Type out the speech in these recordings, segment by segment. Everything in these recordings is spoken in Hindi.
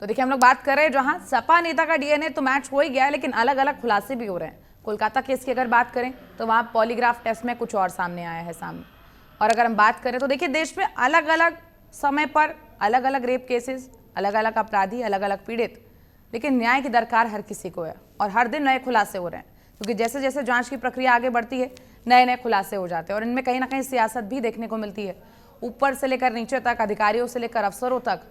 तो देखिए, हम लोग बात कर रहे हैं जहां सपा नेता का डीएनए तो मैच हो ही गया है, लेकिन अलग अलग खुलासे भी हो रहे हैं। कोलकाता केस की अगर बात करें तो वहां पॉलीग्राफ टेस्ट में कुछ और सामने आया है सामने। और अगर हम बात करें तो देखिए, देश में अलग अलग समय पर अलग अलग रेप केसेस, अलग अलग अपराधी, अलग अलग पीड़ित, लेकिन न्याय की दरकार हर किसी को है और हर दिन नए खुलासे हो रहे हैं, क्योंकि जैसे जैसे जांच की प्रक्रिया आगे बढ़ती है नए नए खुलासे हो जाते हैं और इनमें कहीं ना कहीं सियासत भी देखने को मिलती है। ऊपर से लेकर नीचे तक, अधिकारियों से लेकर अफसरों तक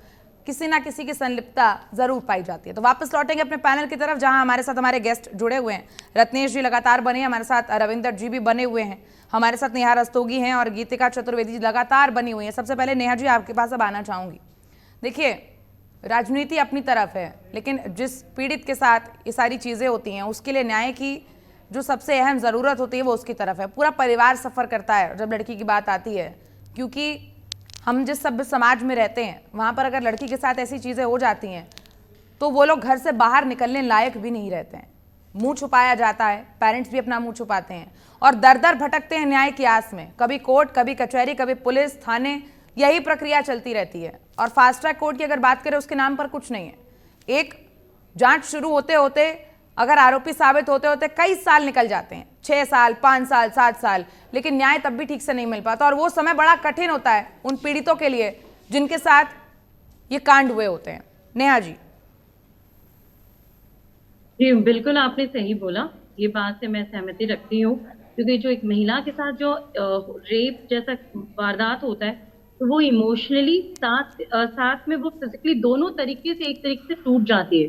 किसी ना किसी की संलिप्तता जरूर पाई जाती है। तो वापस लौटेंगे अपने पैनल की तरफ, जहां हमारे साथ हमारे गेस्ट जुड़े हुए हैं। रत्नेश जी लगातार बने हैं हमारे साथ, रविंदर जी भी बने हुए हैं हमारे साथ, नेहा रस्तोगी हैं और गीतिका चतुर्वेदी जी लगातार बनी हुई हैं। सबसे पहले नेहा जी, आपके पास अब आना चाहूंगी। देखिए, राजनीति अपनी तरफ है, लेकिन जिस पीड़ित के साथ ये सारी चीज़ें होती हैं उसके लिए न्याय की जो सबसे अहम ज़रूरत होती है वो उसकी तरफ है। पूरा परिवार सफ़र करता है जब लड़की की बात आती है, क्योंकि हम जिस सभ्य समाज में रहते हैं वहाँ पर अगर लड़की के साथ ऐसी चीज़ें हो जाती हैं तो वो लोग घर से बाहर निकलने लायक भी नहीं रहते हैं। मुंह छुपाया जाता है, पेरेंट्स भी अपना मुंह छुपाते हैं और दर दर भटकते हैं न्याय की आस में। कभी कोर्ट, कभी कचहरी, कभी पुलिस थाने, यही प्रक्रिया चलती रहती है। और फास्ट ट्रैक कोर्ट की अगर बात करें, उसके नाम पर कुछ नहीं है। एक जांच शुरू होते होते, अगर आरोपी साबित होते होते कई साल निकल जाते हैं, 6 साल, 5 साल, 7 साल, लेकिन न्याय तब भी ठीक से नहीं मिल पाता और वो समय बड़ा कठिन होता है उन पीड़ितों के लिए जिनके साथ ये कांड हुए होते हैं। नेहा जी। जी बिल्कुल, आपने सही बोला। ये बात से मैं सहमति रखती हूँ, क्योंकि जो एक महिला के साथ जो रेप जैसा वारदात होता है, तो वो इमोशनली साथ में वो फिजिकली दोनों तरीके से एक तरीके से टूट जाती है।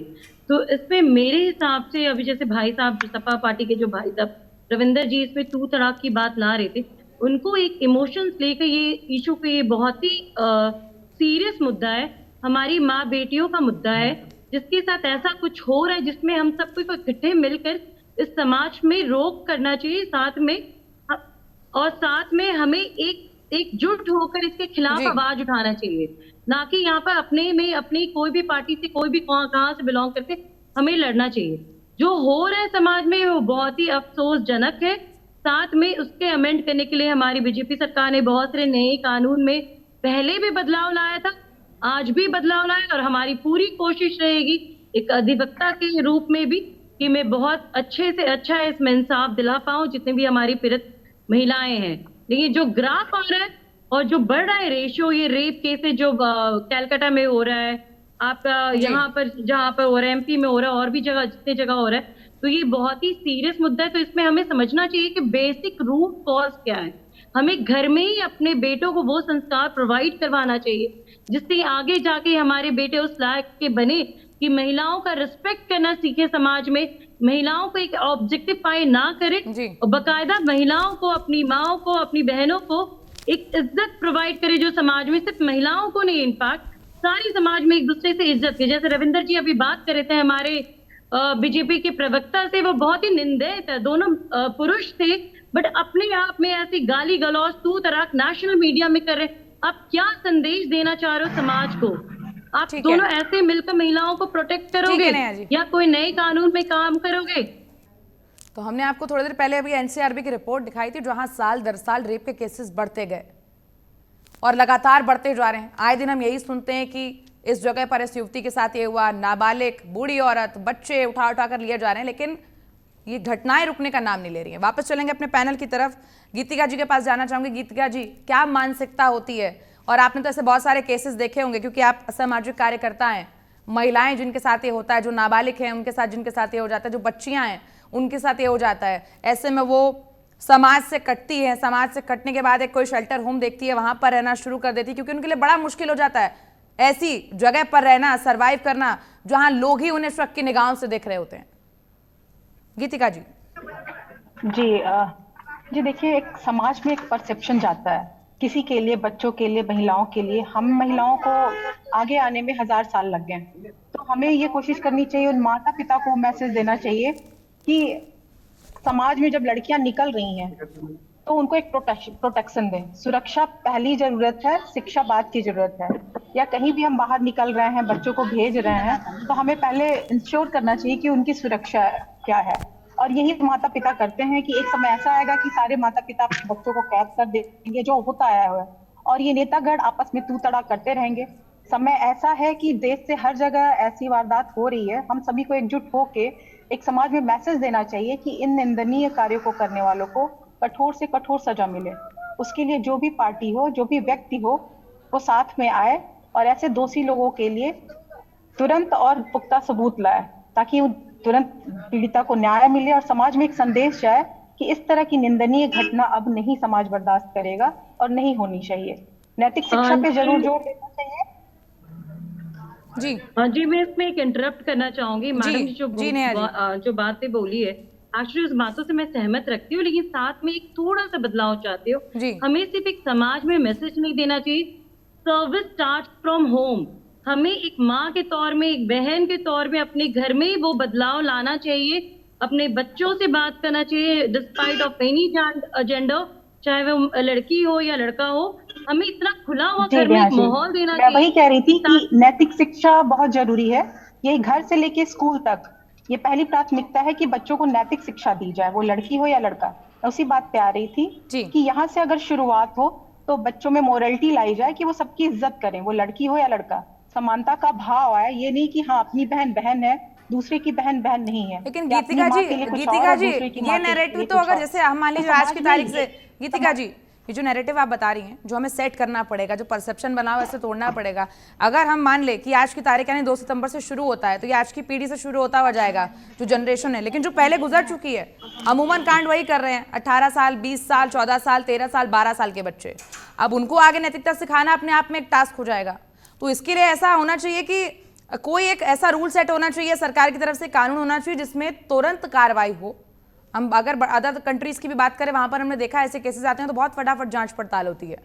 तो इसमें मेरे हिसाब से अभी जैसे भाई साहब, जो सपा पार्टी के जो भाई साहब रविंदर जी इसमें 2 तलाक की बात ला रहे थे, उनको एक इमोशंस लेकर ये इशू पे ये बहुत ही सीरियस मुद्दा है, हमारी माँ बेटियों का मुद्दा है, जिसके साथ ऐसा कुछ हो रहा है जिसमें हम सबको इकट्ठे मिलकर इस समाज में रोक करना चाहिए, साथ में हमें एकजुट होकर इसके खिलाफ आवाज उठाना चाहिए, ना कि यहाँ पर अपने में अपनी कोई भी पार्टी से, कोई भी कहाँ से बिलोंग करके हमें लड़ना चाहिए। जो हो रहा है समाज में वो बहुत ही अफसोसजनक है। साथ में उसके अमेंड करने के लिए हमारी बीजेपी सरकार ने बहुत सारे नए कानून में पहले भी बदलाव लाया था, आज भी बदलाव लाए और हमारी पूरी कोशिश रहेगी एक अधिवक्ता के रूप में भी कि मैं बहुत अच्छे से अच्छा इसमें इंसाफ दिला पाऊं जितने भी हमारी पीड़ित महिलाएं हैं। लेकिन जो ग्राफ आ रहा है और जो बढ़ रहा है रेशियो, ये रेप केसेस जो कैलकाटा में हो रहा है, आपका यहाँ पर जहाँ पर हो रहा है, एमपी में हो रहा है, और भी जगह जितने जगह हो रहा है, तो ये बहुत ही सीरियस मुद्दा है। तो इसमें हमें समझना चाहिए कि बेसिक रूट कॉज क्या है। हमें घर में ही अपने बेटों को वो संस्कार प्रोवाइड करवाना चाहिए जिससे आगे जाके हमारे बेटे उस लायक के बने कि महिलाओं का रिस्पेक्ट करना सीखे, समाज में महिलाओं को एक ऑब्जेक्टिफाई ना करे और बाकायदा महिलाओं को, अपनी माओ को, अपनी बहनों को एक इज्जत प्रोवाइड करे, जो समाज में सिर्फ महिलाओं को नहीं, इनफैक्ट सारी समाज में एक दूसरे से इज्जत के। जैसे रविंदर जी अभी बात कर रहे थे हमारे बीजेपी के प्रवक्ता से, वो बहुत ही निंदनीय था, दोनों पुरुष थे, बट अपने आप में ऐसी गाली गलौज 2 तलाक नेशनल मीडिया में कर रहे। आप क्या संदेश देना चाह रहे हो समाज को? आप दोनों ऐसे मिलकर महिलाओं को प्रोटेक्ट करोगे या कोई नए कानून में काम करोगे? तो हमने आपको थोड़ी देर पहले अभी एनसीआरबी की रिपोर्ट दिखाई थी, जहां साल दर साल रेप के केसेस बढ़ते गए और लगातार बढ़ते जा रहे हैं। आए दिन हम यही सुनते हैं कि इस जगह पर इस युवती के साथ ये हुआ, नाबालिग, बूढ़ी औरत, बच्चे उठा उठा कर लिए जा रहे हैं, लेकिन ये घटनाएं रुकने का नाम नहीं ले रही हैं। वापस चलेंगे अपने पैनल की तरफ, गीतिका जी के पास जाना चाहूंगी। गीतिका जी, क्या मानसिकता होती है, और आपने तो ऐसे बहुत सारे केसेस देखे होंगे क्योंकि आप सामाजिक कार्यकर्ता हैं, महिलाएं जिनके साथ ये होता है, जो नाबालिग हैं उनके साथ जिनके साथ ये हो जाता है, जो बच्चियां हैं उनके साथ ये हो जाता है, ऐसे में वो समाज से कटती है, समाज से कटने के बाद एक कोई शेल्टर होम देखती है, वहां पर रहना शुरू कर देती है, क्योंकि उनके लिए बड़ा मुश्किल हो जाता है ऐसी जगह पर रहना, सरवाइव करना जहां लोग ही उन्हें शक की निगाहों से देख रहे होते हैं। गीतिका जी। जी देखिए, एक समाज में एक परसेप्शन जाता है किसी के लिए, बच्चों के लिए, महिलाओं के लिए। हम महिलाओं को आगे आने में 1000 साल लग गए, तो हमें ये कोशिश करनी चाहिए, उन माता पिता को मैसेज देना चाहिए कि समाज में जब लड़कियां निकल रही हैं तो उनको एक प्रोटेक्शन दें। सुरक्षा पहली जरूरत है, शिक्षा बाद की जरूरत है। या कहीं भी हम बाहर निकल रहे हैं, बच्चों को भेज रहे हैं, तो हमें पहले इंश्योर करना चाहिए कि उनकी सुरक्षा क्या है। और यही माता पिता करते हैं कि एक समय ऐसा आएगा कि सारे माता पिता अपने बच्चों को कैद कर देंगे, जो होता आया हुआ है, और ये नेतागण आपस में तू तड़ा करते रहेंगे। समय ऐसा है कि देश से हर जगह ऐसी वारदात हो रही है। हम सभी को एकजुट होके एक समाज में मैसेज देना चाहिए कि इन निंदनीय कार्यों को करने वालों को कठोर से कठोर सजा मिले। उसके लिए जो भी पार्टी हो, जो भी व्यक्ति हो, वो साथ में आए और ऐसे दोषी लोगों के लिए तुरंत और पुख्ता सबूत लाए, ताकि तुरंत पीड़िता को न्याय मिले और समाज में एक संदेश जाए कि इस तरह की निंदनीय घटना अब नहीं समाज बर्दाश्त करेगा और नहीं होनी चाहिए। नैतिक शिक्षा पे जरूर जोर देना चाहिए। जी हाँ जी, मैं इसमें एक इंटरप्ट करना चाहूंगी। मैडम जी नेहा जी। जो बातें बोली है, एक्चुअली उस बातों से मैं सहमत रखती हूँ, लेकिन साथ में एक थोड़ा सा बदलाव चाहती हूँ। हमें सिर्फ एक समाज में मैसेज नहीं देना चाहिए, सर्विस स्टार्ट फ्रॉम होम। हमें एक माँ के तौर में, एक बहन के तौर में अपने घर में वो बदलाव लाना चाहिए। अपने बच्चों से बात करना चाहिए डिस्पाइट ऑफ एनी जेंडर, चाहे वो लड़की हो या लड़का हो। हमें इतना खुला हुआ घर में एक माहौल देना चाहिए। मैं वही कह रही थी कि नैतिक शिक्षा बहुत जरूरी है। ये घर से लेके स्कूल तक ये पहली प्राथमिकता है कि बच्चों को नैतिक शिक्षा दी जाए, वो लड़की हो या लड़का। मैं उसी बात पे आ रही थी कि यहाँ से अगर शुरुआत हो तो बच्चों में मोरलिटी लाई जाए कि वो सबकी इज्जत करें, वो लड़की हो या लड़का। समानता का भाव आए, ये नहीं कि हाँ अपनी बहन बहन है, दूसरे की बहन बहन नहीं है। लेकिन गीतिका जी ये नैरेटिव तो अगर जैसे हम मान लीजिए आज की तारीख से, गीतिका जी ये जो नैरेटिव आप बता रही हैं, जो हमें सेट करना पड़ेगा, जो परसेप्शन बना हुआ है, तोड़ना पड़ेगा। अगर हम मान ले कि आज की तारीख यानी 2 सितंबर से शुरू होता है, तो ये आज की पीढ़ी से शुरू होता हुआ जाएगा, जो जनरेशन है। लेकिन जो पहले गुजर चुकी है, अमूमन कांड वही कर रहे हैं, 18 साल, 20 साल, 14 साल, 13 साल, 12 साल के बच्चे। अब उनको आगे नैतिकता सिखाना अपने आप में एक टास्क हो जाएगा। तो इसके लिए ऐसा होना चाहिए कि कोई एक ऐसा रूल सेट होना चाहिए, सरकार की तरफ से कानून होना चाहिए जिसमें तुरंत कार्रवाई हो। हम अगर अदर कंट्रीज की भी बात करें, वहां पर हमने देखा ऐसे केसेस आते हैं तो बहुत फटाफट जांच पड़ताल होती है।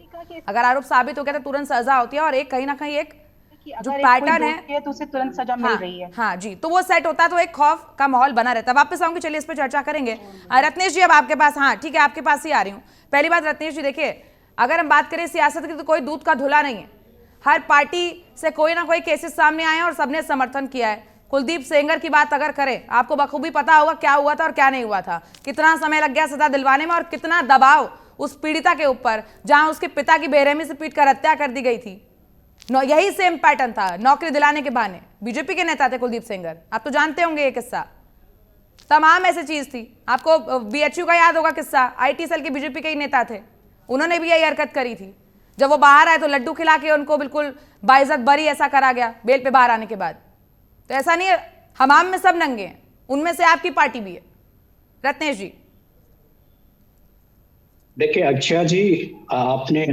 अगर आरोप साबित हो गया तो तुरंत सजा होती है, और एक कहीं ना कहीं एक जो पैटर्न है तो उसे तुरंत सजा मिल रही है। हाँ जी, तो वो सेट होता है, तो एक खौफ का माहौल बना रहता है। वापस आऊंगी, चलिए इस पर चर्चा करेंगे। रत्नेश जी अब आपके पास, हाँ ठीक है, आपके पास ही आ रही हूँ। पहली बात रत्नेश जी, देखिए अगर हम बात करें सियासत की तो कोई दूध का धुला नहीं है। हर पार्टी से कोई ना कोई केसेस सामने आए हैं और सबने समर्थन किया है। कुलदीप सेंगर की बात अगर करें, आपको बखूबी पता होगा क्या हुआ था और क्या नहीं हुआ था, कितना समय लग गया सजा दिलवाने में और कितना दबाव उस पीड़िता के ऊपर, जहां उसके पिता की बेरहमी से पीटकर हत्या कर दी गई थी। यही सेम पैटर्न था, नौकरी दिलाने के बहाने। बीजेपी के नेता थे कुलदीप सेंगर, आप तो जानते होंगे ये किस्सा। तमाम ऐसी चीज थी। आपको बीएचयू का याद होगा किस्सा, IT सेल के बीजेपी के ही नेता थे, उन्होंने भी यही हरकत करी थी। जब वो बाहर आए तो लड्डू खिला के उनको बिल्कुल बाइज्जत बरी ऐसा करा गया बेल पे बाहर आने के बाद। तो ऐसा नहीं है हमाम में सब नंगे हैं, उनमें से आपकी पार्टी भी है। रत्नेश जी देखिए, अक्षय जी आपने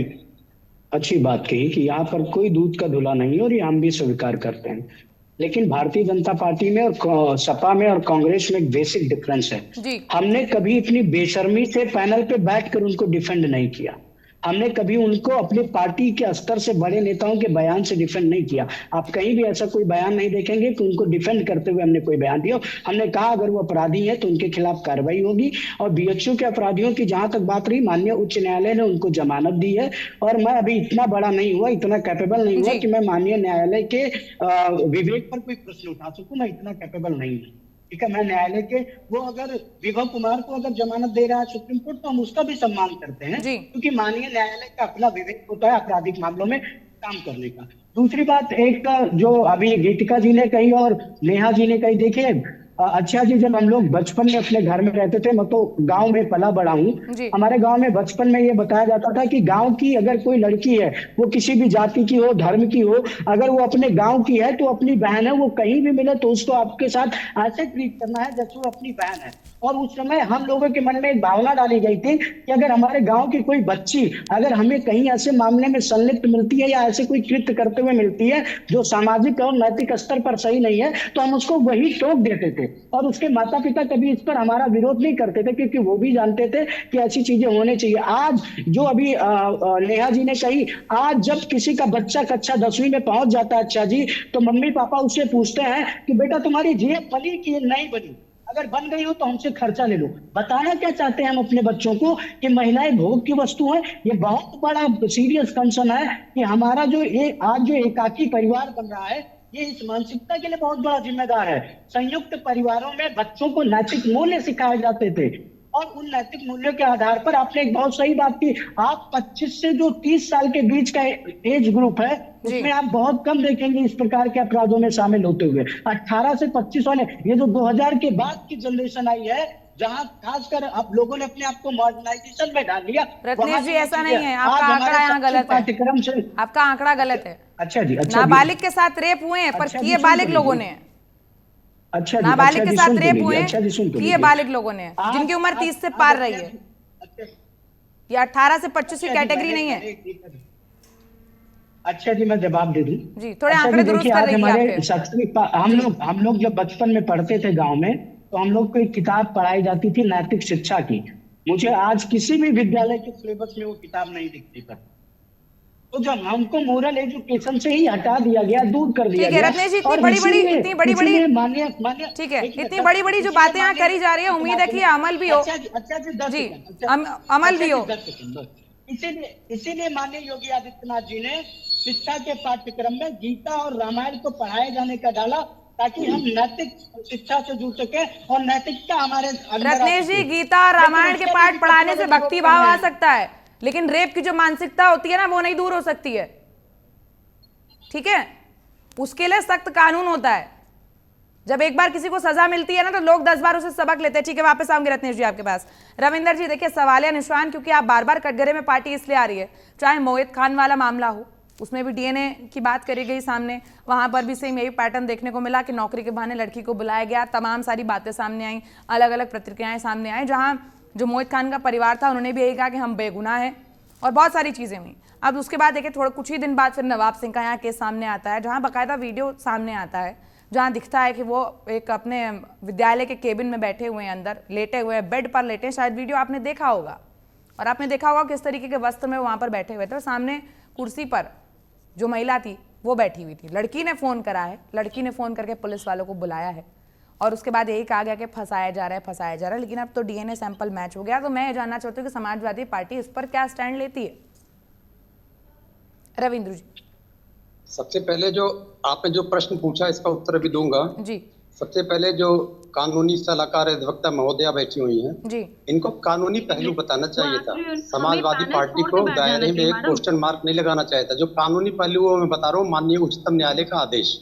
अच्छी बात कही कि यहाँ पर कोई दूध का धुला नहीं है, और ये हम भी स्वीकार करते हैं। लेकिन भारतीय जनता पार्टी में और सपा में और कांग्रेस में एक बेसिक डिफरेंस है। हमने कभी इतनी बेशर्मी से पैनल पे बैठकर उनको डिफेंड नहीं किया। हमने कभी उनको अपने पार्टी के स्तर से बड़े नेताओं के बयान से डिफेंड नहीं किया। आप कहीं भी ऐसा कोई बयान नहीं देखेंगे कि उनको डिफेंड करते हुए हमने कोई बयान दिया। हमने कहा अगर वो अपराधी है तो उनके खिलाफ कार्रवाई होगी। और बीएचयू के अपराधियों की जहां तक बात रही, माननीय उच्च न्यायालय ने उनको जमानत दी है। और मैं अभी इतना बड़ा नहीं हुआ, इतना कैपेबल नहीं हुआ कि मैं माननीय न्यायालय के विवेक पर कोई प्रश्न उठा सकूं। मैं इतना कैपेबल नहीं हूँ, ठीक है। मैं न्यायालय के, वो अगर विभव कुमार को अगर जमानत दे रहा है सुप्रीम कोर्ट, तो हम उसका भी सम्मान करते हैं, क्योंकि माननीय न्यायालय का अपना विवेक होता है आपराधिक मामलों में काम करने का। दूसरी बात, एक जो अभी गीतिका जी ने कही और नेहा जी ने कही, देखिए अच्छा जी, जब हम लोग बचपन में अपने घर में रहते थे, मैं तो गांव में पला बड़ा हूँ। हमारे गांव में बचपन में ये बताया जाता था कि गांव की अगर कोई लड़की है, वो किसी भी जाति की हो, धर्म की हो, अगर वो अपने गांव की है तो अपनी बहन है, वो कहीं भी मिले तो उसको आपके साथ ऐसे ट्रीट करना है जैसे वो अपनी बहन है। और उस समय हम लोगों के मन में एक भावना डाली गई थी कि अगर हमारे गांव की कोई बच्ची अगर हमें कहीं ऐसे मामले में संलिप्त मिलती है या ऐसे कोई कृत्य करते हुए मिलती है जो सामाजिक और नैतिक स्तर पर सही नहीं है, तो हम उसको वही टोक देते थे। और उसके माता पिता कभी इस पर हमारा विरोध नहीं करते थे, क्योंकि वो भी जानते थे कि ऐसी चीजें होनी चाहिए। आज जो अभी नेहा जी ने कही, आज जब किसी का बच्चा कक्षा 10वीं में पहुंच जाता है अच्छा जी, तो मम्मी पापा उससे पूछते हैं कि बेटा तुम्हारी जेब बनी कि नहीं बनी, अगर बन गई हो तो हमसे खर्चा ले लो। बताना क्या चाहते हैं हम अपने बच्चों को कि महिलाएं भोग की वस्तु हैं। ये बहुत बड़ा सीरियस कंसर्न है कि हमारा जो ये आज जो एकाकी परिवार बन रहा है, ये इस मानसिकता के लिए बहुत बड़ा जिम्मेदार है। संयुक्त परिवारों में बच्चों को नैतिक मूल्य सिखाए जाते थे, और उन नैतिक मूल्यों के आधार पर आपने एक बहुत सही बात की। आप 25 से जो 30 साल के बीच का एज ग्रुप है, उसमें आप बहुत कम देखेंगे इस प्रकार के अपराधों में शामिल होते हुए। 18 से 25 वाले, ये जो 2000 के बाद की जनरेशन आई है, जहां खासकर आप लोगों ने अपने आप को मॉडर्नाइजेशन में डाल लिया। रत्नेश जी ऐसा नहीं है, आपका आंकड़ा यहाँ गलत है, पाठ्यक्रम से आपका आंकड़ा गलत है। अच्छा जी, अच्छा नाबालिग के साथ रेप हुए हैं, पर अच्छा जी, किए सुन बालिग तो लोगों लीजिए। ने, अच्छा जी, नाबालिग अच्छा के जी, साथ सुन तो रेप लीजिए। हुए अच्छा जी, सुन हैं, तो किए लीजिए। बालिग लोगों ने, आप- जिनकी उम्र आप- 30 से आप- पार अच्छा रही है। जी, ये 18 से 25 की अच्छा जी, कैटेगरी नहीं है अच्छा जी, मैं जवाब दे दूं। जी। थोड़े अच्छा आंकड़े जी, दुरुस्त देखिए, कर आज रही है हमारे आपके। शैक्षणिक हम लोग जब बचपन में पढ़ते थे गांव में, तो हम लोग को एक किताब पढ़ाई जाती थी नैतिक शिक्षा की। मुझे आज किसी भी विद्यालय के सिलेबस में वो किताब नहीं दिखती पर। तो जब हमको मोरल एजुकेशन से ही हटा दिया गया, दूर कर दिया ठीक है गया। रत्नेश जी, और इतनी बड़ी बड़ी मानिए मानिए, ठीक है, एक मिनट, इतनी बड़ी बड़ी जो इसीलिए बातें यहाँ मानिए- करी जा रही है, उम्मीद है कि अमल भी हो। अच्छा जी, 10 जी, सेकंड, अच्छा, अमल भी अच्छा जी, हो। 10 सेकंड बस। इसीलिए माननीय योगी आदित्यनाथ जी ने शिक्षा के पाठ्यक्रम में गीता और रामायण को पढ़ाए जाने का डाला, ताकि हम नैतिक शिक्षा से जुड़ सके और नैतिकता हमारे अंदर आ रत्नेश जी, सके। गीता और लेकिन रामायण के उसके पाठ भी पढ़ाने कुछ से लोग भक्ति विरोध भाव कर आ रहे हैं। सकता है, लेकिन रेप की जो मानसिकता होती है ना, वो नहीं दूर हो सकती है। ठीक है, उसके लिए सख्त कानून होता है। जब एक बार किसी को सजा मिलती है ना, तो लोग 10 बार उसे सबक लेते हैं। ठीक है, वापस आऊंगे रत्नेश जी आपके पास। रविंदर जी, देखिए, सवाल या निशान, क्योंकि आप बार बार कटघरे में पार्टी इसलिए आ रही है, चाहे मोहित खान वाला मामला हो, उसमें भी डीएनए की बात करी गई सामने, वहां पर भी सेम यही पैटर्न देखने को मिला कि नौकरी के बहाने लड़की को बुलाया गया, तमाम सारी बातें सामने आई, अलग अलग प्रतिक्रियाएं सामने आई, जहां जो मोहित खान का परिवार था उन्होंने भी यही कहा कि हम बेगुनाह हैं, और बहुत सारी चीजें हुई। अब उसके बाद देखिए, थोड़ा कुछ ही दिन बाद फिर नवाब सिंह का यहाँ केस सामने आता है, जहाँ बाकायदा वीडियो सामने आता है, जहाँ दिखता है कि वो एक अपने विद्यालय के केबिन में बैठे हुए हैं, अंदर लेटे हुए हैं, बेड पर लेटे हैं। शायद वीडियो आपने देखा होगा, और आपने देखा होगा किस तरीके के वस्त्र में वहाँ पर बैठे हुए थे, और सामने कुर्सी पर जो महिला थी वो बैठी हुई थी। लड़की ने फ़ोन करा है, लड़की ने फ़ोन करके पुलिस वालों को बुलाया है, और उसके बाद यही कहा गया कि फंसाया जा रहा है। लेकिन अब तो डीएनए सैंपल मैच हो गया। तो मैं ये जानना चाहती हूँ कि समाजवादी पार्टी इस पर क्या स्टैंड लेती है। रविंद्र जी, सबसे पहले जो आपने जो प्रश्न पूछा, इसका उत्तर भी दूंगा जी। सबसे पहले जो कानूनी सलाहकार अधिवक्ता महोदया बैठी हुई हैं, जी, इनको कानूनी पहलू बताना चाहिए था। हमें समाजवादी पैनल पार्टी छोड़ को के बैठ दायरे जाना में चाहिए, एक मैडम। क्वेश्चन मार्क नहीं लगाना चाहिए था। जो कानूनी पहलू है, मैं बता रहा हूँ, माननीय उच्चतम न्यायालय का आदेश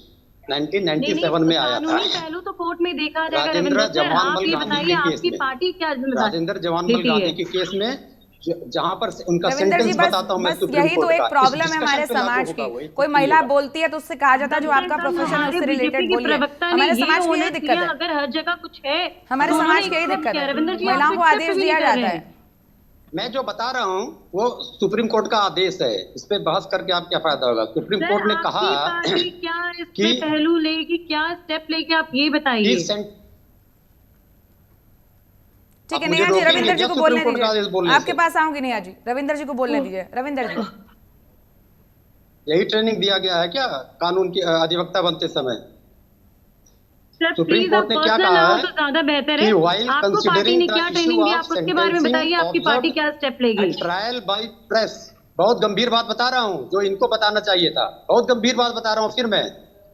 1997 में आया था। कानूनी पहलू तो कोर्ट में देखा जाएगा। राजेंद्र रविंद्र सर, जवान आप मल ये गांधी बताइए, के केस आपकी में, पार्टी क्या जिम्मेदारी राजेंद्र जवान मल लेती गांधी है? के केस में जहां पर उनका रविंदर जी, सेंटेंस बस बताता हूं मैं बस सुप्रीम यही कोर्ट तो एक का। प्रॉब्लम इस है हमारे डिस्कशन पे लागू समाज होगा की। वो, कोई महिला बोलती है तो उससे कहा जाता है जो आपका प्रोफेशन है उससे रिलेटेड बोलिए। हमारे समाज की यही दिक्कत है, अगर हर जगह कुछ है, हमारे तो समाज उन्होंने की यही accept दिक्कत किया। है, रविंद्र जी, महिलाओं आप को accept आदेश भी दिया नहीं कर जाता रहे है। हैं। मैं जो बता रहा हूँ वो सुप्रीम कोर्ट का आदेश है। इस पे बहस करके आप क्या फायदा होगा। सुप्रीम सर, कोर्ट ने कहा आपकी पार्टी क्या इस पे कि- पहलू लेगी, क्या स्टेप लेगी, आप ये बताइए। ठीक है, आप मुझे नेहा जी, रोकेंगे रविंद्र जी क्या को सुप्रीम बोलने कोर्ट का आदेश दीजिए, बोलने आपके से? पास आऊंगी नेहा जी। रविंद्र जी को बोलने दीजिए। रविंद्र जी, यही ट्रेनिंग दिया गया है क्या कानून की अधिवक्ता बनते समय? सर, सुप्रीम प्लीज, कोर्ट आप ने क्या पर्सनल कहा हो है तो ज्यादा बेहतर कि है। while आपको पार्टी considering ने the क्या issue ट्रेनिंग दी, of आप उसके बारे में sentencing बताइए, आपकी पार्टी observed क्या स्टेप लेगी। ट्रायल बाय प्रेस, बहुत गंभीर बात बता रहा हूँ जो इनको बताना चाहिए था। बहुत गंभीर बात बता रहा हूँ फिर मैं,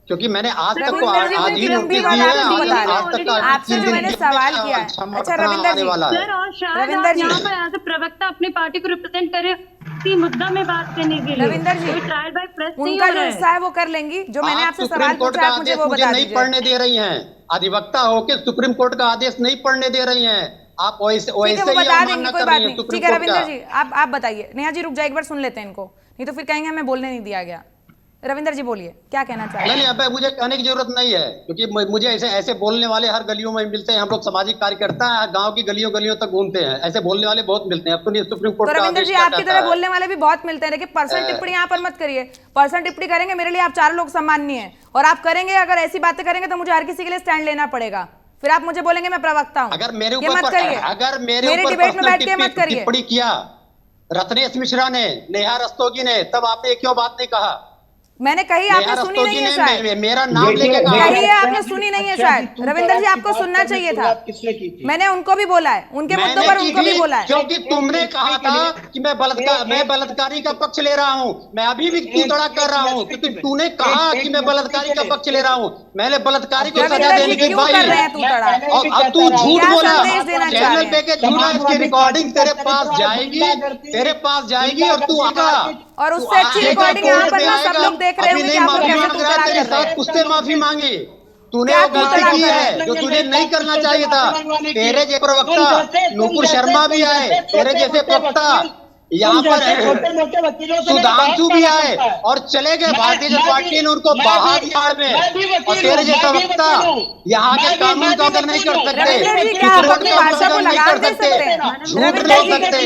क्योंकि मैंने आज तक तो रविंद्र जी, आज कोई ही गंभीर नोटिस बात दी है। आप क्यों बता रहे हैं? आज तक का आपसे जो मैंने सवाल किया है। अच्छा रविंद्र जी, सर, और शायद रविंद्र आप जी, यहाँ पर एज ए प्रवक्ता अपनी पार्टी को रिप्रेजेंट कर रहे हो इसी मुद्दा में बात करने के लिए। रविंद्र जी, कोई ट्रायल बाय प्रेस नहीं उनका हो जो रहा हिस्सा है वो कर लेंगी। जो मैंने आप आपसे सुप्रीम सवाल कोर्ट पूछा का आप मुझे आदेश वो मुझे बता नहीं दीजिए। पढ़ने दे रही हैं। अधिवक्ता होकर सुप्रीम कोर्ट का आदेश नहीं पढ़ने दे रही हैं। आप वैसे ठीक है, वैसे वो ही बता अवमानना देंगे, कोई कर बात रही हैं नहीं। सुप्रीम ठीक है कोर्ट रविंद्र का। जी, आप बताइए। नेहा जी रुक जाए, एक बार सुन लेते हैं इनको, नहीं तो फिर कहेंगे हमें बोलने नहीं दिया गया। रविंद्र जी बोलिए, क्या कहना चाह रहे नहीं हैं? नहीं, अब मुझे कहने की जरूरत नहीं है, क्योंकि मुझे ऐसे ऐसे बोलने वाले हर गलियों में मिलते हैं। हम लोग सामाजिक कार्यकर्ता हैं, गांव की गलियों गलियों तक घूमते हैं, ऐसे बोलने वाले बहुत मिलते हैं। अब सुनिए सुप्रीम तो कोर्ट का रविंद्र आदेश जी, क्या आपकी कहता तरह है। बोलने वाले भी बहुत मिलते हैं, लेकिन पर्सन टिप्पणी यहाँ पर मत करिए। पर्सन टिप्पणी करेंगे मेरे लिए आप चार लोग सम्माननीय हैं, और आप करेंगे अगर ऐसी बातें करेंगे तो मुझे हर किसी के लिए स्टैंड लेना पड़ेगा। फिर आप मुझे बोलेंगे मैं प्रवक्ता हूँ। अगर मेरे ये मत ऊपर करिए, अगर मेरे मेरे ऊपर डिबेट में पर्सनल बैठ के मत करिए। टिप्पणी किया रत्नेश मिश्रा ने, नेहा रस्तोगी ने, तब आपने क्यों बात नहीं कहा? मैंने कही, आपने सुनी नहीं है शायद। मेरा नाम लेके कही है आपने, सुनी नहीं है शायद। रविंदर जी आपको सुनना चाहिए था। मैंने उनको भी बोला है, उनके मुद्दों पर उनको भी बोला है। क्योंकि तुमने कहा था कि मैं बलात्कारी का पक्ष ले रहा हूँ। मैं अभी भी तू तड़ा कर रहा हूँ क्योंकि तूने कहा कि मैं बलात्कारी का पक्ष ले रहा हूँ। मैंने बलात्कारी को सजा देने की क्यों कर रहे हैं तू तड़ा? और अब तू झूठ क्या बोला, संदेश देना चाह चैनल रहे पे के झूठा, इसकी रिकॉर्डिंग तेरे पास जाएगी और तू आगा। और उससे अच्छी रिकॉर्डिंग यहाँ पर ना सब लोग देख रहे होंगे कि आप लोग कैसे तू तड़ा कर रहे हैं। उससे माफी मांगी। तूने क्या वो गलती की है जो तुझे नहीं करना चाहिए था। तेरे जैसे प्रवक्ता नुपुर शर्मा भी आए, तेरे जैसे प्रवक्ता यहाँ पर सुधांशु भी आए और चले गए। भारतीय जनता पार्टी ने उनको बाहर बिहार में, और तेरे जैसा वक्ता यहाँ के कानून का अगर नहीं कर रविंदर जी, सकते, क्या आप अपनी भाषा को लगाम दे सकते हैं? झूठ बोल सकते,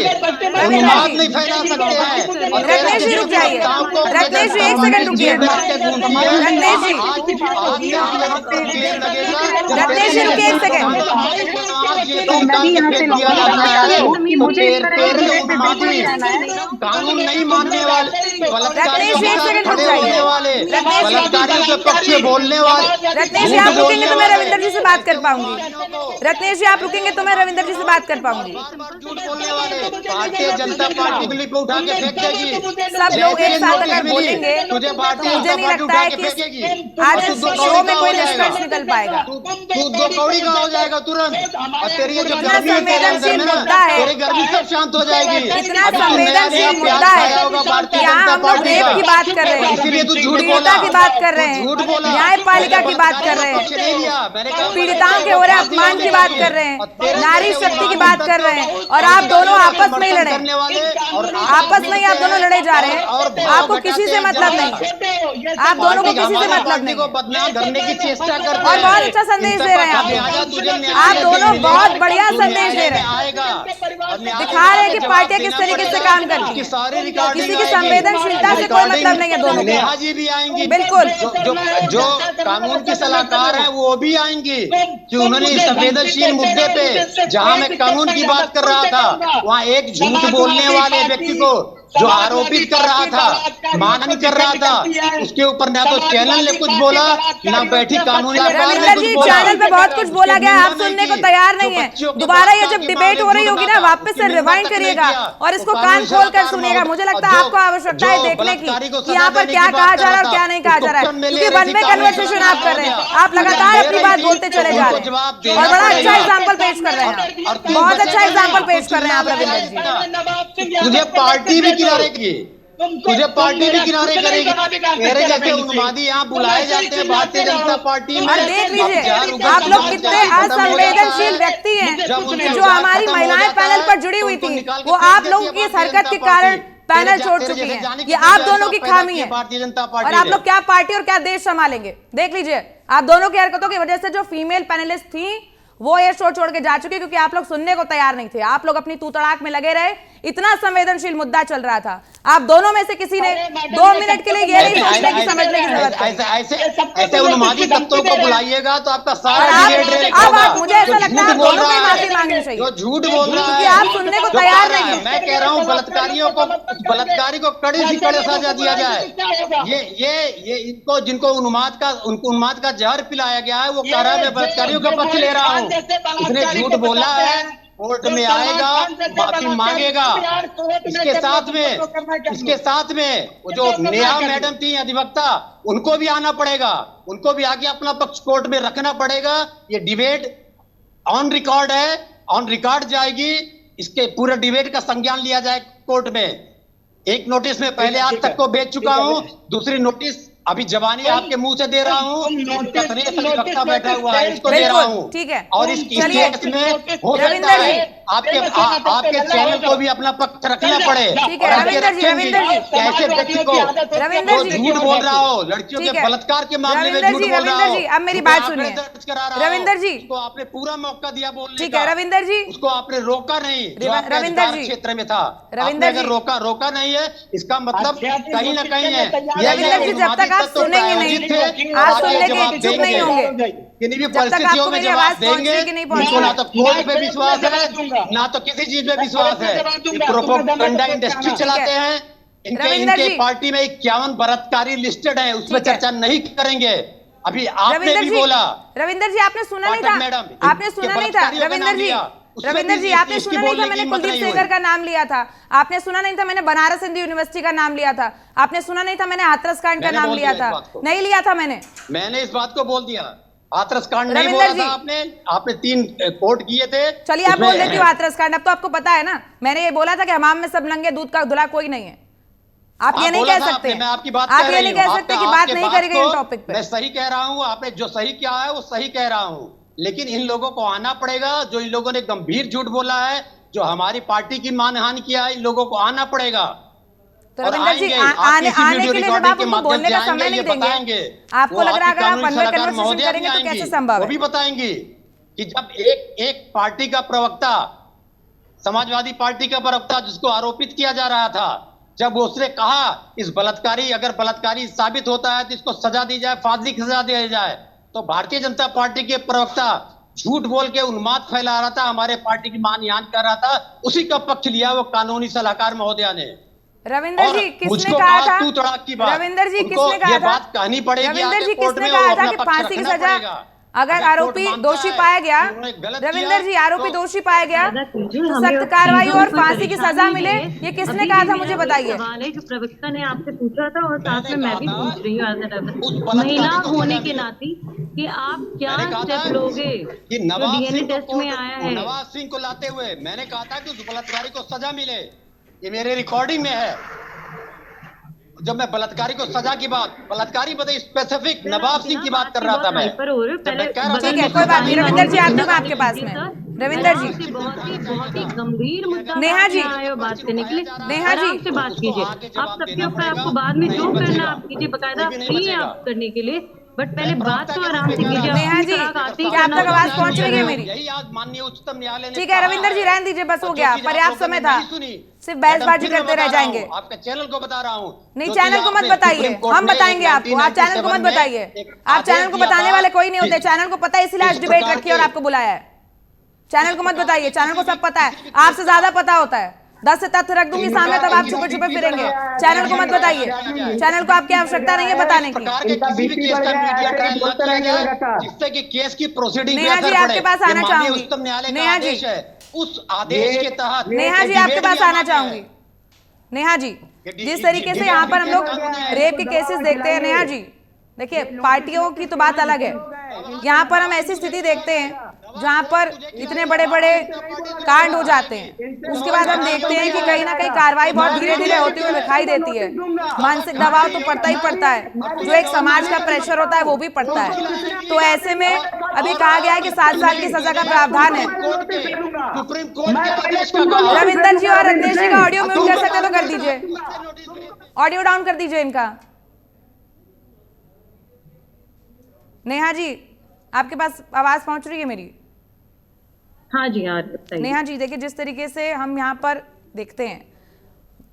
उन्माद नहीं फैला सकते हैं। और रत्नेश जी रुक जाइए, रत्नेश जी एक सेकंड रुकिए। रत्नेश जी, रत्नेश जी रुकिए एक सेकंड। कानून नहीं मानने वाले, रत्नेश जी एक सेकंड रुक जाइए। बलात्कारियों के पक्ष में बोलने वाले। रत्नेश जी आप रुकेंगे तो मैं रविंदर जी से बात कर पाऊंगी। रत्नेश जी आप रुकेंगे तो मैं रविंदर जी से बात कर पाऊंगी। झूठ बोलने वाले भारतीय जनता पार्टी को लिप उठा के फेंक देगी। सब लोग एक साथ अगर बोलेंगे तो मुझे नहीं लगता है कि आज इस शो में कोई निष्कर्ष निकल पाएगा। तू दो कौड़ी का हो जाएगा तुरंत। और तेरी ये जो इतना गर्मी है तेरे अंदर संवेदनशील में ना, मुद्दा है, तेरी गर्मी सब शांत हो जाएगी। इतना संवेदनशील मुद्दा है, यहाँ हम लोग रेप की बात कर रहे हैं, इसीलिए तू झूठ पीड़िता बोला, की बात कर रहे हैं, झूठ बोला, न्यायपालिका की बात कर रहे हैं, पीड़िताओं के हो रहे अपमान की बात कर रहे हैं, नारी शक्ति की बात कर रहे हैं, और आप दोनों आपस में ही लड़े, आपस में ही आप दोनों लड़े जा रहे हैं। आपको किसी से मतलब नहीं, आप दोनों को किसी से मतलब नहीं, बदनाम करने की चेष्टा करते और बहुत अच्छा संदेश दे रहे हैं आप दोनों, बहुत बढ़िया संदेश दे रहे हैं, दिखा रहे हैं कि पार्टियां किस तरीके से काम करती हैं। किसी की संवेदनशीलता से कोई मतलब नहीं है दोनों नेहा को। जी भी आएंगी, बिल्कुल। जो कानून की सलाहकार हैं वो भी आएंगी, कि उन्होंने इस संवेदनशील मुद्दे पे जहां मैं कानून की बात कर रहा था, वहां एक झूठ बोलने वाले व्यक्ति को जो आरोपित कर रहा था, मानन कर रहा था, उसके ऊपर ना तो चैनल ने कुछ बोला, ना बैठी कानूनी रविंदर जी, चैनल पे बहुत कुछ बोला गया, आप सुनने को तैयार नहीं है। दोबारा ये जब डिबेट हो रही होगी ना, वापस से रिवाइंड करिएगा और इसको कान खोल कर सुनिएगा। मुझे लगता है आपको आवश्यकता है देखने की कि यहाँ पर क्या कहा जा रहा है और क्या नहीं कहा जा रहा है, क्योंकि वन वे कन्वर्सेशन आप कर रहे हैं, आप लगातार अपनी बात बोलते चले जा रहे हैं और बड़ा अच्छा एग्जाम्पल पेश कर रहे हैं, बहुत अच्छा एग्जाम्पल पेश कर रहे हैं आप रविंदर जी। तुझे पार्टी भी किनारे की, तुझे पार्टी भी किनारे करेगी। मेरे जैसे उन्मादी यहाँ बुलाए जाते हैं भारतीय जनता पार्टी में। और देख लीजिए आप लोग कितने असंवेदनशील व्यक्ति हैं। जो हमारी महिलाएं पैनल पर जुड़ी हुई थी, वो आप लोगों की इस हरकत के कारण पैनल छोड़ चुकी हैं। ये आप दोनों की खामी है, भारतीय जनता और पार्टी आप लोग क्या पार्टी और क्या देश संभालेंगे। देख लीजिए आप दोनों की हरकतों की वजह से जो फीमेल पैनलिस्ट थी वो ये शो छोड़ के जा चुकी, क्योंकि आप लोग सुनने को तैयार नहीं थे। आप लोग अपनी तू तड़ाक में लगे रहे, इतना संवेदनशील मुद्दा चल रहा था। आप दोनों में से किसी ने 2 मिनट के लिए ये नहीं सोचने की, समझने की जरूरत है। ऐसे उन्मादी तत्वों को बुलाइएगा तो आपका सारा अब मुझे ऐसा लगता है आप दोनों को ही माफी मांगनी चाहिए, जो झूठ बोल रहा क्योंकि है, आप सुनने को तैयार नहीं है। मैं कह रहा हूँ बलात्कारी को कड़ी से कड़ी सजा दिया जाए। ये इनको जिनको उन्माद का जहर पिलाया गया है, वो कह रहा है मैं बलात्कारियों का पक्ष ले रहा हूँ। इसने झूठ बोला है, कोर्ट में आएगा, माफी मांगेगा। इसके साथ में वो जो नेहा मैडम थी अधिवक्ता, उनको भी आना पड़ेगा, उनको भी आके अपना पक्ष कोर्ट में रखना पड़ेगा। ये डिबेट ऑन रिकॉर्ड है, ऑन रिकॉर्ड जाएगी, इसके पूरे डिबेट का संज्ञान लिया जाए कोर्ट में। एक नोटिस में पहले आज तक को भेज चुका हूं, दूसरी नोटिस अभी जवानी आपके मुंह से दे रहा हूँ, अधिवक्ता बैठा हुआ है, इसको दे रहा हूँ। ठीक है, और इस केस में हो सकता है आपके चैनल को भी अपना पक्ष रखना पड़े। ठीक है रविंदर जी, कैसे व्यक्ति को रविंदर जी झूठ बोल रहा हो, लड़कियों के बलत्कार के मामले में झूठ बोल रहा हो, अब मेरी बात सुनिए रविंदर जी, उसको आपने पूरा मौका दिया बोलने का। ठीक है रविंदर जी, उसको आपने रोका नहीं, रविंदर जी क्षेत्र में था, रविंदर जी रोका नहीं है, इसका मतलब कहीं ना कहीं है। रविंदर जी जब तक आप सुनेंगे नहीं, आप सुनने के इच्छुक नहीं होंगे, किन्हीं भी जब तक आपको मेरी आवाज पहुंचेगी कि नहीं पहुंचेगी, ना तो कोर्ट पे विश्वास है, ना तो किसी चीज पे विश्वास है। प्रोपेगेंडा इंडस्ट्री चलाते हैं, रविंदर इनके जी। पार्टी में 51 बलात्कारी लिस्टेड है, उसमें ठीक है। चर्चा नहीं करेंगे। अभी आपने रविंदर भी जी, बोला, रविंदर जी आपने सुना नहीं पाठक था, मैडम, आपने इनके सुना नहीं था बलात्कारियों का रविंदर नाम जी, लिया, उसमें रविंदर भी जी आपने इसकी सुना नहीं था, बोलने की मैंने हिम्मत कुलदीप नहीं हुई। सेंगर का नाम लिया था, आपने सुना नहीं था मैंने बनारस हिंदू यूनिवर्सिटी का नाम लिया था, आपने सुना नहीं था मैंने हाथरस कांड का मैंने नाम बोल लिया दिया इस था, बात को। नहीं लिया था मैंने इस बात को बोल दिया, हाथरस कांड नहीं रविंदर बोला जी। था आपने 3 कोट किए थे। चलिए आप उसमें- बोल देती हो हाथरस कांड, अब तो आपको पता है ना, मैंने ये बोला था कि हमाम में सब नंगे, दूध का धुला कोई नहीं है, आप ये नहीं बोला कह था सकते, आपने, मैं आपकी बात आप कह ये रही नहीं हूं। कह सकते कि बात नहीं करेंगे इन टॉपिक पे। मैं सही कह रहा हूं, आपने जो सही किया है वो सही कह रहा हूं, लेकिन इन लोगों को आना पड़ेगा, जो इन लोगों ने गंभीर झूठ बोला है, जो हमारी पार्टी की मानहानि किया है, इन लोगों को आना पड़ेगा। तो और रविंदर जी आएंगे, आप आने किसी आने वीडियो के लिए जब रिकॉर्डिंग आप के उनको माध्यम बोलने से का आएंगे, समय नहीं ये देंगे, बताएंगे। आपको वो लग रहा है आपकी अगर आप कानूनी कन्वे सलाहकार कन्वर्सेशन महोदया करेंगे भी तो कैसे आएंगी, संभव वो है? भी बताएंगी कि जब एक पार्टी का प्रवक्ता, समाजवादी पार्टी का प्रवक्ता जिसको आरोपित किया जा रहा था, जब उसने कहा इस बलात्कारी, अगर बलात्कारी साबित होता है तो इसको सजा दी जाए, फांसी की सजा दी जाए, तो भारतीय जनता पार्टी के प्रवक्ता झूठ बोल के उन्माद फैला रहा था, हमारे पार्टी की मानहानि कर रहा था, उसी का पक्ष लिया वो कानूनी सलाहकार महोदया ने। रविंदर और जी किसने मुझको कहा था, तू तड़ाक की बात, रविंदर जी उनको किसने कहा ये था, बात कहनी पड़ेगी रविंदर आगे जी कोर्ट किसने में, वो कहा था अपना कि पक्ष फांसी की रखना सजा पड़ेगा। अगर अगर आरोपी कोर्ट मानता दोषी है पाया गया, कि उन्होंने गलत रविंदर किया, जी आरोपी तो दोषी पाया गया ज्यादा कीजिए, तो हमें सख्त उस कार्रवाई चीजों और में कोई फांसी की परेशानी सजा नहीं मिले, है। ये किसने अभी कहा भी था मेरा मुझे वही बताइए। सवाल है जो प्रवक्ता ने आपसे पूछा था और साथ मैंने में मैं कहा भी था, पूछ रही हूँ एज अ उस बलात्कारी महिला को होने सजा के मिले। नाते कि आप क्या मैंने कहा स्टेप था लोगे कि जो नवाज डीएनए सिंह को टेस्ट में आया है। नवाज सिंह को लाते हुए मैंने कहा था कि उस बलात्कारी को सजा मिले, ये मेरे रिकॉर्डिंग में है। जब मैं बलात्कारी को सजा की बात, बलात्कारी बताइए स्पेसिफिक नवाब सिंह की बात कर रहा था मैं। हाइपर हो रहे हो। जब पहले मैं कह रहा था ठीक कि है उस कोई बात नहीं, बलात्कारी रविंदर जी को- आती हूँ आपके पास में, रविंदर जी। आराम से बहुत ही गंभीर मुद्दा नेहा जी। आए हो बात करने के लिए, नेहा जी। आराम से बात उसको कीजिए। आगे आप जवाब सबके देना ऊपर पड़ेगा, आपको बाद में नहीं जो करना बचेगा। आप कीजिए, बकायदा कोई आप भी नहीं फ्री हैं बचेगा। आप करने के लिए, बट पहले मैं बात प्रवक्ता तो के रूप आराम में से कह रहा कीजिए। हूं। नेहा जी, क्या आप तक आवाज पहुंच रही है मेरी? यही आज माननीय उच्चतम न्यायालय ने ठीक है कहा रविंदर जी है। रहने दीजिए, बस हो और जो गया, चीज़ आप पर्याप्त लोगों ने समय था, नहीं सुनी, सिर्फ मैडम, बहसबाजी फिर मैं करते रह बता रहा जाएंगे। हूं, आपके चैनल को बता रहा हूं। नहीं जो चैनल चीज़ को मत आपने बताइए, सुप्रीम कोर्ट हम ने बताएंगे आपको, आप चैनल को मत 1997 में बताइए, एक आप आदेश चैनल को दिया बताने था वाले कोई नहीं होते, कि चैनल को पता है इसलिए आज इस डिबेट प्रकार रखी है और के- आपको बुलाया है। चैनल को मत बताइए, चैनल को सब पता है, आपसे ज्यादा पता होता है, 10 से तथ्य रख दूंगी सामने तब आप छुपे छुपे फिरेंगे, चैनल को मत बताइए, चैनल को आपकी आवश्यकता नहीं है बताने इस की। प्रकार के किसी भी केस का मीडिया ट्रायल न किया जाए जिससे कि केस की प्रोसीडिंग पे नेहा जी, असर आपके पड़े। पास ये आना माननीय चाहूंगी। उच्चतम न्यायालय का नेहा जी। आदेश है, उस आदेश के तहत नेहा जी ये आपके डिबेट पास भी आना अमान्य है। चाहूंगी। नेहा जी जिस तरीके से डिबेट यहाँ भी पर हम लोग कानूनी है। रेप के केसेस देखते हैं, नेहा जी देखिए पार्टियों की तो बात अलग है, यहाँ पर हम ऐसी स्थिति देखते हैं जहाँ पर इतने बड़े बड़े कांड हो जाते हैं, उसके बाद हम देखते हैं कि कहीं ना कहीं कार्रवाई बहुत धीरे धीरे होती हुई दिखाई देती है, मानसिक दबाव तो पड़ता ही पड़ता है, जो एक समाज का प्रेशर होता है वो भी पड़ता है। तो ऐसे में अभी कहा गया है कि 7 साल की सजा का प्रावधान है। सुप्रीम कोर्ट के आदेश का कहा। रविंदर जी और रत्नेश जी का ऑडियो म्यूट कर सकते तो कर दीजिए, ऑडियो डाउन कर दीजिए इनका। नेहा जी आपके पास आवाज पहुंच रही है मेरी? हाँ जी हाँ बताइए। नेहा जी देखिए जिस तरीके से हम यहाँ पर देखते हैं,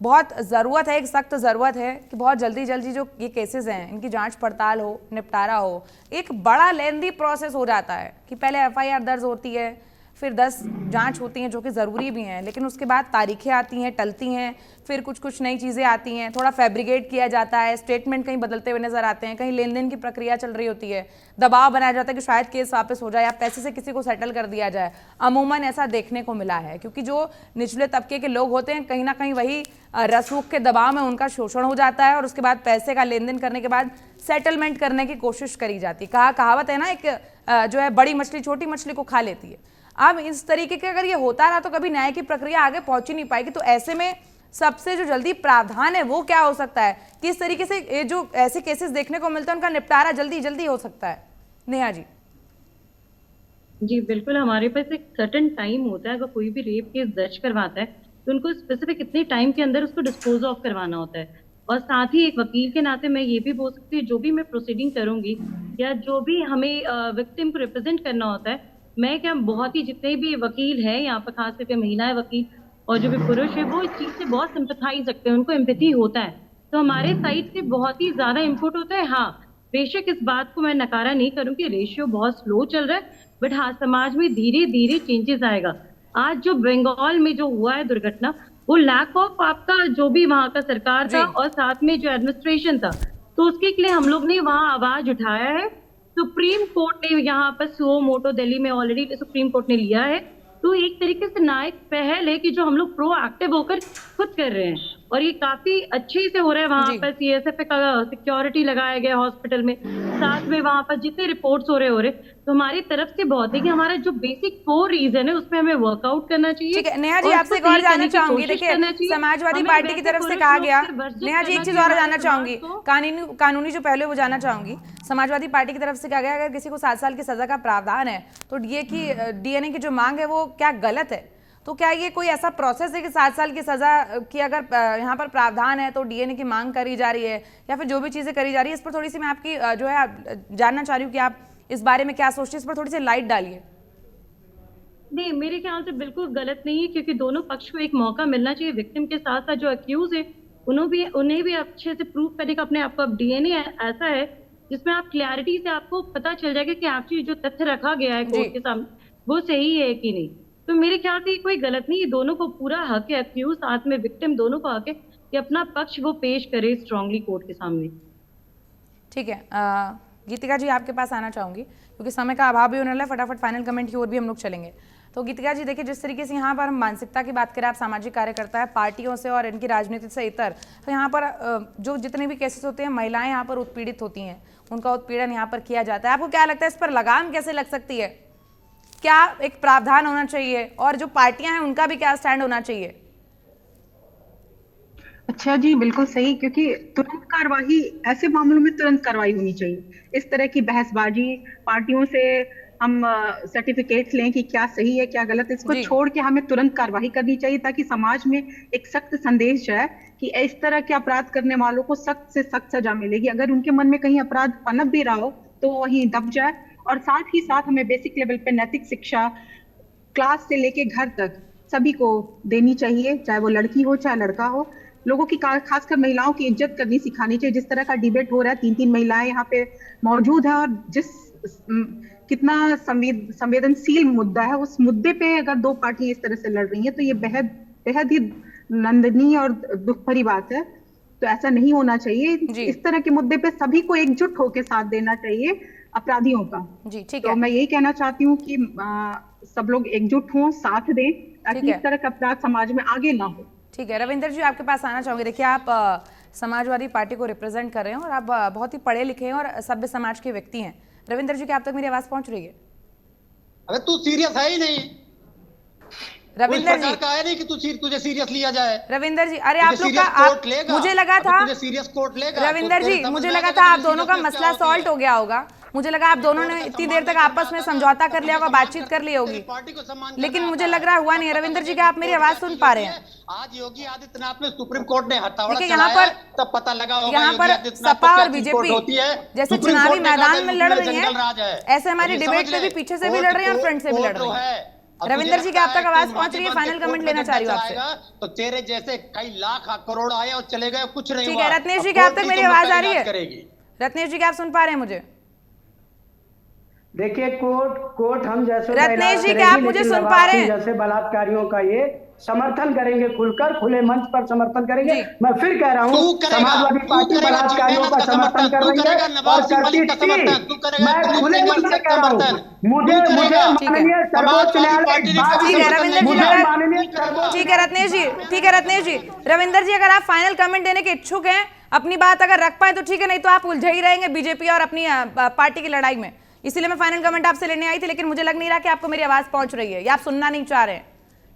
बहुत ज़रूरत है, एक सख्त ज़रूरत है कि बहुत जल्दी जल्दी जो ये केसेस हैं इनकी जांच पड़ताल हो, निपटारा हो। एक बड़ा लेंदी प्रोसेस हो जाता है कि पहले एफआईआर दर्ज होती है, फिर 10 जांच होती हैं जो कि ज़रूरी भी हैं, लेकिन उसके बाद तारीखें आती हैं, टलती हैं, फिर कुछ नई चीज़ें आती हैं, थोड़ा फैब्रिकेट किया जाता है, स्टेटमेंट कहीं बदलते हुए नजर आते हैं, कहीं लेन देन की प्रक्रिया चल रही होती है, दबाव बनाया जाता है कि शायद केस वापस हो जाए या पैसे से किसी को सेटल कर दिया जाए। अमूमन ऐसा देखने को मिला है क्योंकि जो निचले तबके के लोग होते हैं कहीं ना कहीं वही रसूख के दबाव में उनका शोषण हो जाता है और उसके बाद पैसे का लेन देन करने के बाद सेटलमेंट करने की कोशिश करी जाती है। कहावत है ना, एक जो है बड़ी मछली छोटी मछली को खा लेती है। अब इस तरीके के अगर ये होता रहा तो कभी न्याय की प्रक्रिया आगे पहुंच ही नहीं पाएगी। तो ऐसे में सबसे जो जल्दी प्रावधान है वो क्या हो सकता है, किस तरीके से ये जो ऐसे केसेस देखने को मिलते हैं उनका निपटारा जल्दी जल्दी हो सकता है? नेहा जी। जी बिल्कुल, हमारे पास एक सर्टेन टाइम होता है, अगर कोई भी रेप केस दर्ज करवाता है तो उनको स्पेसिफिक इतने टाइम के अंदर उसको डिस्पोज ऑफ करवाना होता है। और साथ ही एक वकील के नाते मैं ये भी बोल सकती हूँ, जो भी मैं प्रोसीडिंग करूंगी या जो भी हमें विक्टिम को रिप्रेजेंट करना होता है, मैं क्या बहुत ही जितने भी वकील हैं यहाँ पर, खास करके महिलाएं वकील और जो भी पुरुष है, वो इस चीज़ से बहुत सिंपथाइज रखते हैं, उनको एम्पैथी होता है। तो हमारे साइड से बहुत ही ज़्यादा इनपुट होता है। हाँ बेशक इस बात को मैं नकारा नहीं करूँगी, रेशियो बहुत स्लो चल रहा है, बट हाँ समाज में धीरे धीरे चेंजेस आएगा। आज जो बंगाल में जो हुआ है दुर्घटना, वो लैक ऑफ आपका जो भी वहाँ का सरकार था जी। और साथ में जो एडमिनिस्ट्रेशन था, तो उसके लिए हम लोग ने वहाँ आवाज उठाया है। सुप्रीम कोर्ट ने यहाँ पर सुओ मोटो दिल्ली में ऑलरेडी सुप्रीम कोर्ट ने लिया है, तो एक तरीके से नायक पहल है कि जो हम लोग प्रोएक्टिव होकर खुद कर रहे हैं, और ये काफी अच्छे से हो रहा है। वहाँ जी। पर सीएसएफ का सिक्योरिटी लगाया गया हॉस्पिटल में, साथ में वहाँ पर जितने रिपोर्ट्स हो रहे, तो हमारी तरफ से बहुत है कि हमारा जो बेसिक 4 रीजन है उसमें हमें वर्कआउट करना चाहिए। ठीक है नेहा जी, और आपसे एक उसको और सही जानना करने की चाहूंगी। कोशिश देखिए करना चाहिए। समाजवादी हमें पार्टी की वैसे तरफ से पुलिस कहा लोग गया, से वर्जित नेहा जी एक करना चीज चाहिए और हमारे जानना चाहूंगी, समाज को। कानूनी जो पहलू वो जानना चाहूंगी। समाजवादी पार्टी की तरफ से कहा गया अगर किसी को 7 साल की सजा का प्रावधान है तो डीएनए की जो मांग है वो क्या गलत है? तो क्या ये कोई ऐसा प्रोसेस है कि 7 साल की सजा की अगर यहाँ पर प्रावधान है तो डीएनए की मांग करी जा रही है, या फिर जो भी चीजें करी जा रही है, इस पर थोड़ी सी मैं आपकी जो है जानना चाह रही हूँ कि आप इस बारे में क्या सोचते हैं, इस पर थोड़ी सी लाइट डालिए। नहीं, मेरे ख्याल से बिल्कुल गलत नहीं है, क्योंकि दोनों पक्ष को एक मौका मिलना चाहिए। विक्टिम के साथ साथ जो अक्यूज है उन्हें भी अच्छे से प्रूव करने का अपने आप को। अब डीएनए ऐसा है जिसमें आप क्लैरिटी से आपको पता चल जाएगा कि एक्चुअली जो तथ्य रखा गया है कोर्ट के सामने वो सही है कि नहीं। तो मेरे ख्याल से कोई गलत नहीं है, दोनों को पूरा हक है, अक्यूज साथ में विक्टिम दोनों को हक है कि अपना पक्ष वो पेश करे स्ट्रांगली कोर्ट के सामने। ठीक है गीतिका जी आपके पास आना चाहूंगी क्योंकि समय का अभाव भी होने वाला है, फटाफट फाइनल कमेंट की ओर भी हम लोग चलेंगे। तो गीतिका जी देखिए जिस तरीके से यहाँ पर हम मानसिकता की बात करें, आप सामाजिक कार्यकर्ता है, पार्टियों से और इनकी राजनीति से इतर, तो यहाँ पर जो जितने भी केसेस होते हैं महिलाएं यहाँ पर उत्पीड़ित होती हैं, उनका उत्पीड़न यहाँ पर किया जाता है। आपको क्या लगता है इस पर लगाम कैसे लग सकती है? क्या एक प्रावधान होना चाहिए और जो पार्टियां हैं उनका भी क्या स्टैंड होना चाहिए? अच्छा जी, बिल्कुल सही, क्योंकि तुरंत कार्रवाई, ऐसे मामलों में तुरंत कार्रवाई होनी चाहिए। इस तरह की बहसबाजी, पार्टियों से हम सर्टिफिकेट्स लें कि क्या सही है क्या गलत, इसको छोड़ के हमें तुरंत कार्रवाई करनी चाहिए ताकि समाज में एक सख्त संदेश जाए कि इस तरह के अपराध करने वालों को सख्त से सख्त सजा मिलेगी। अगर उनके मन में कहीं अपराध पनप भी रहा हो तो वहीं दब जाए। और साथ ही साथ हमें बेसिक लेवल पे नैतिक शिक्षा क्लास से लेके घर तक सभी को देनी चाहिए, चाहे वो लड़की हो चाहे लड़का हो। लोगों की खासकर महिलाओं की इज्जत करनी सिखानी चाहिए। जिस तरह का डिबेट हो रहा है, 3-3 महिलाएं यहाँ पे मौजूद है, और जिस कितना संवेदनशील मुद्दा है, उस मुद्दे पे अगर 2 पार्टियां इस तरह से लड़ रही हैं तो ये बेहद बेहद ही नंदनीय और दुख भरी बात है। तो ऐसा नहीं होना चाहिए। इस तरह के मुद्दे पे सभी को एकजुट होकर साथ देना चाहिए अपराधियों का। जी ठीक है। तो मैं यही कहना चाहती हूँ कि सब लोग एकजुट हों, साथ दें, ताकि इस तरह का अपराध समाज में आगे ना हो। ठीक है रविंदर जी आपके पास आना चाहूंगी। देखिए आप समाजवादी पार्टी को रिप्रेजेंट कर रहे हैं और आप बहुत ही पढ़े लिखे हैं और सभ्य समाज के व्यक्ति हैं। रविंदर जी क्या आप तक मेरी आवाज पहुंच रही है? अबे तू सीरियस है ही नहीं, रविंदर जी का है नहीं कि तुझे सीरियस लिया जाए। रविंदर जी अरे आप लोग का मुझे लगा था सीरियस कोर्ट लेगा। रविंदर जी मुझे लगा था आप दोनों का मसला सॉल्व हो गया होगा। मुझे लगा आप दोनों ने इतनी देर तक आपस में समझौता कर लिया होगा, बातचीत कर ली होगी, लेकिन मुझे लग रहा हुआ नहीं। रविंदर जी क्या आप मेरी आवाज सुन पा रहे हैं? आज योगी आदित्यनाथ में सुप्रीम कोर्ट ने हथौड़ा यहाँ पर तब पता लगा होगा यहाँ पर सपा और बीजेपी जैसे चुनावी मैदान में लड़ रही है, ऐसे हमारी डिबेट में भी पीछे से भी लड़ रही है और फ्रंट से भी लड़ रही है। रविंदर जी क्या आप तक आवाज पहुंच रही है? फाइनल कमेंट लेना चाह रही हूँ आपसे। तो तेरे जैसे कई लाख करोड़ आए और चले गए, कुछ नहीं। ठीक है रत्नेश जी क्या आप तक मेरी आवाज आ रही है? रत्नेश जी क्या आप सुन पा रहे हैं मुझे? देखिए कोर्ट हम जैसे रत्नेश जी क्या आप मुझे सुन पा रहे हैं? जैसे बलात्कारियों का ये समर्थन करेंगे, खुलकर खुले मंच पर समर्थन करेंगे। मैं फिर कह रहा हूँ समाजवादी पार्टी बलात्कारियों का समर्थन कर रही है और करती थी। मैं खुले मन से कह रहा हूँ, मुझे माननीय सर्वोच्च न्यायालय ठीक है रत्नेश जी, ठीक है रत्नेश जी। रविंदर जी अगर आप फाइनल कमेंट देने के इच्छुक हैं, अपनी बात अगर रख पाए तो ठीक है, नहीं तो आप उलझे ही रहेंगे बीजेपी और अपनी पार्टी की लड़ाई में। इसीलिए मैं फाइनल कमेंट आपसे लेने आई थी, लेकिन मुझे लग नहीं रहा कि आपको मेरी आवाज पहुंच रही है या आप सुनना नहीं चाह रहे हैं।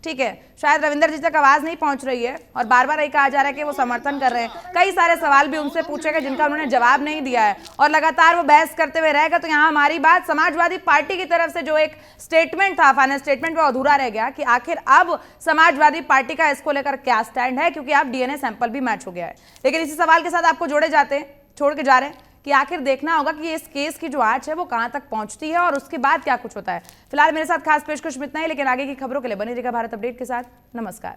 ठीक है शायद रविंदर जी तक आवाज नहीं पहुंच रही है और बार बार यही कहा जा रहा है कि वो समर्थन कर रहे हैं। कई सारे सवाल भी उनसे पूछे गए जिनका उन्होंने जवाब नहीं दिया है और लगातार वो बहस करते हुए रहेगा। तो यहाँ हमारी बात समाजवादी पार्टी की तरफ से जो एक स्टेटमेंट था, फाइनल स्टेटमेंट वो अधूरा रह गया कि आखिर अब समाजवादी पार्टी का इसको लेकर क्या स्टैंड है, क्योंकि अब डीएनए सैंपल भी मैच हो गया है। लेकिन इसी सवाल के साथ आपको जोड़े जाते हैं, छोड़ के जा रहे हैं कि आखिर देखना होगा कि इस केस की जो आंच है वो कहां तक पहुंचती है और उसके बाद क्या कुछ होता है। फिलहाल मेरे साथ खास पेशकश में इतना ही, लेकिन आगे की खबरों के लिए बने रहिएगा भारत अपडेट के साथ। नमस्कार।